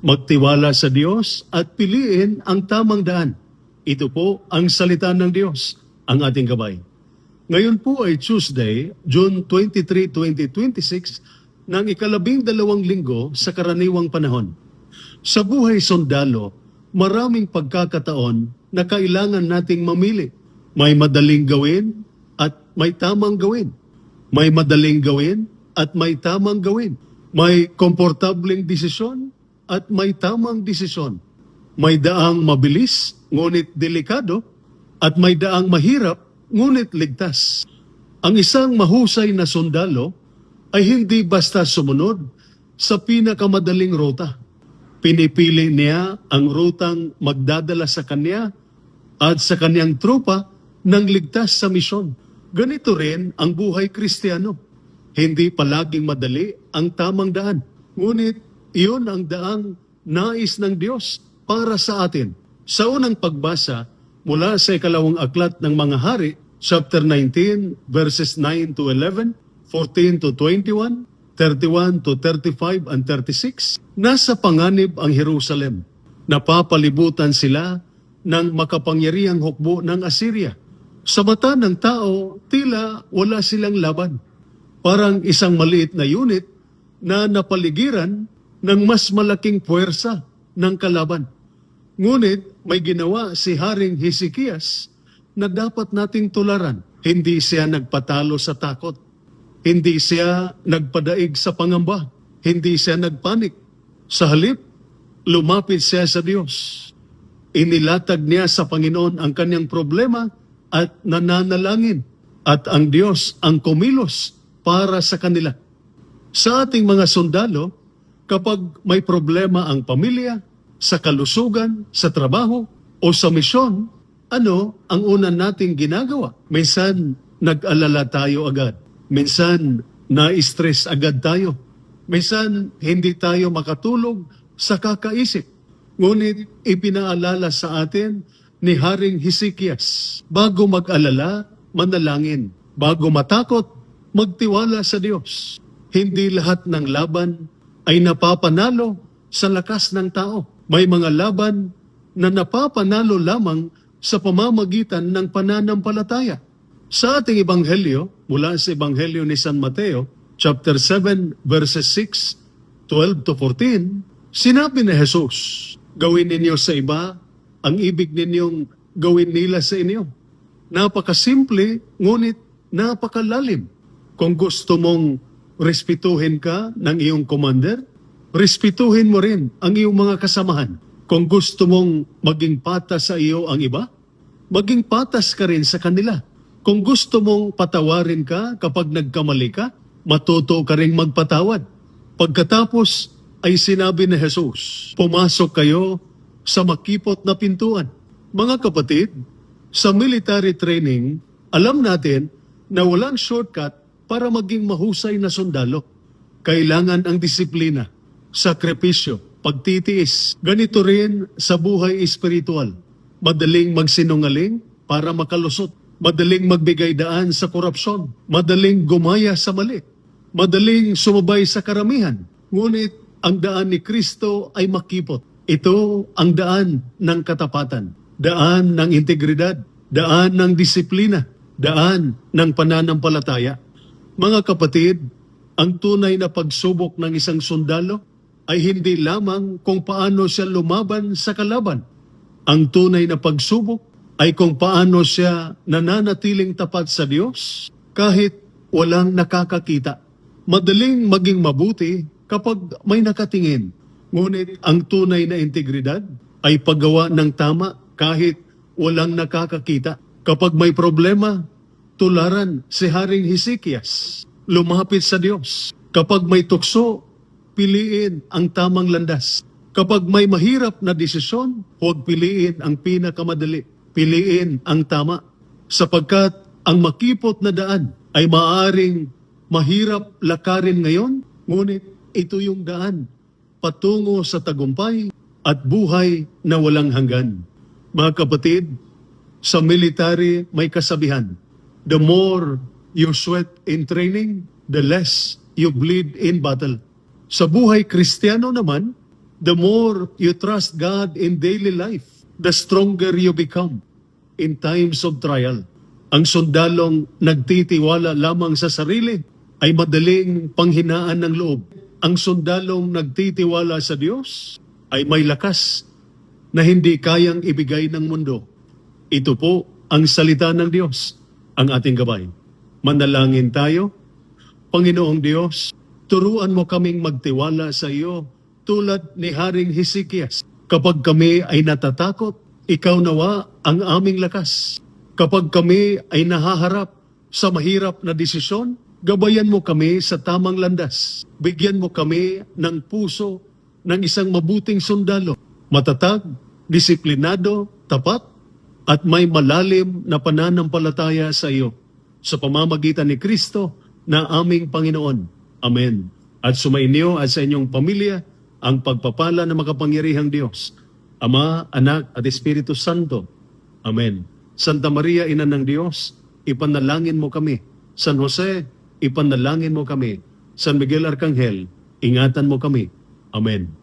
magtiwala sa Diyos at piliin ang tamang daan. Ito po ang salita ng Diyos, ang ating gabay. Ngayon po ay Tuesday, June 23, 2026, ng ikalabing-dalawang linggo sa karaniwang panahon. Sa buhay sundalo, maraming pagkakataon na kailangan nating mamili. May madaling gawin at may tamang gawin. May madaling gawin at may tamang gawin. May komportableng desisyon at may tamang desisyon. May daang mabilis, ngunit delikado, at may daang mahirap, ngunit ligtas. Ang isang mahusay na sundalo ay hindi basta sumunod sa pinakamadaling ruta. Pinipili niya ang rutang magdadala sa kanya at sa kanyang tropa ng ligtas sa misyon. Ganito rin ang buhay Kristiyano. Hindi palaging madali ang tamang daan. Ngunit iyon ang daang nais ng Diyos para sa atin. Sa unang pagbasa mula sa ikalawang aklat ng mga hari, chapter 19, verses 9 to 11, 14 to 21, 31 to 35 and 36, nasa panganib ang Jerusalem. Napapalibutan sila ng makapangyarihang hukbo ng Assyria. Sa mata ng tao, tila wala silang laban. Parang isang maliit na unit na napaligiran ng mas malaking puwersa ng kalaban. Ngunit may ginawa si Haring Hezekias na dapat nating tularan. Hindi siya nagpatalo sa takot. Hindi siya nagpadaig sa pangamba. Hindi siya nagpanik. Sa halip, lumapit siya sa Diyos. Inilatag niya sa Panginoon ang kanyang problema at nananalangin. At ang Diyos ang kumilos para sa kanila. Sa ating mga sundalo, kapag may problema ang pamilya, sa kalusugan, sa trabaho, o sa misyon, ano ang una nating ginagawa? Minsan, nag-alala tayo agad. Minsan, na-stress agad tayo. Minsan, hindi tayo makatulog sa kakaisip. Ngunit, ipinaalala sa atin ni Haring Hezekias, bago mag-alala, manalangin. Bago matakot, magtiwala sa Diyos. Hindi lahat ng laban ay napapanalo sa lakas ng tao. May mga laban na napapanalo lamang sa pamamagitan ng pananampalataya. Sa ating Ebanghelyo, mula sa Ebanghelyo ni San Mateo, chapter 7, verses 6, 12 to 14, sinabi ni Jesus, gawin ninyo sa iba ang ibig ninyong gawin nila sa inyo. Napakasimple, ngunit napakalalim. Kung gusto mong respetuhin ka ng iyong commander, respetuhin mo rin ang iyong mga kasamahan. Kung gusto mong maging patas sa iyo ang iba, maging patas ka rin sa kanila. Kung gusto mong patawarin ka kapag nagkamali ka, matuto ka rin magpatawad. Pagkatapos ay sinabi ni Jesus, pumasok kayo sa makipot na pintuan. Mga kapatid, sa military training, alam natin na walang shortcut para maging mahusay na sundalo. Kailangan ang disiplina, sakripisyo, pagtitiis. Ganito rin sa buhay espiritual. Madaling magsinungaling para makalusot. Madaling magbigay daan sa korupsyon. Madaling gumaya sa mali. Madaling sumabay sa karamihan. Ngunit ang daan ni Kristo ay makipot. Ito ang daan ng katapatan. Daan ng integridad. Daan ng disiplina. Daan ng pananampalataya. Mga kapatid, ang tunay na pagsubok ng isang sundalo ay hindi lamang kung paano siya lumaban sa kalaban. Ang tunay na pagsubok ay kung paano siya nananatiling tapat sa Diyos kahit walang nakakakita. Madaling maging mabuti kapag may nakatingin. Ngunit ang tunay na integridad ay paggawa ng tama kahit walang nakakakita. Kapag may problema, tularan si Haring Hezekias. Lumapit sa Diyos. Kapag may tukso, piliin ang tamang landas. Kapag may mahirap na desisyon, huwag piliin ang pinakamadali. Piliin ang tama. Sapagkat ang makipot na daan ay maaaring mahirap lakarin ngayon, ngunit ito yung daan patungo sa tagumpay at buhay na walang hanggan. Mga kapatid, sa military may kasabihan, the more you sweat in training, the less you bleed in battle. Sa buhay Kristiyano naman, The more you trust God in daily life, the stronger you become in times of trial. Ang sundalong nagtitiwala lamang sa sarili ay madaling panghinaan ng loob. Ang sundalong nagtitiwala sa Diyos ay may lakas na hindi kayang ibigay ng mundo. Ito po ang salita ng Diyos, ang ating gabay. Manalangin tayo. Panginoong Diyos, turuan mo kaming magtiwala sa iyo tulad ni Haring Hezekias. Kapag kami ay natatakot, ikaw nawa ang aming lakas. Kapag kami ay nahaharap sa mahirap na desisyon, gabayan mo kami sa tamang landas. Bigyan mo kami ng puso ng isang mabuting sundalo. Matatag, disiplinado, tapat, at may malalim na pananampalataya sa iyo. Sa pamamagitan ni Kristo na aming Panginoon. Amen. At sumainyo at sa inyong pamilya ang pagpapala ng makapangyarihang Diyos, Ama, Anak at Espiritu Santo. Amen. Santa Maria, Ina ng Diyos, ipanalangin mo kami. San Jose, ipanalangin mo kami. San Miguel Arcangel, ingatan mo kami. Amen.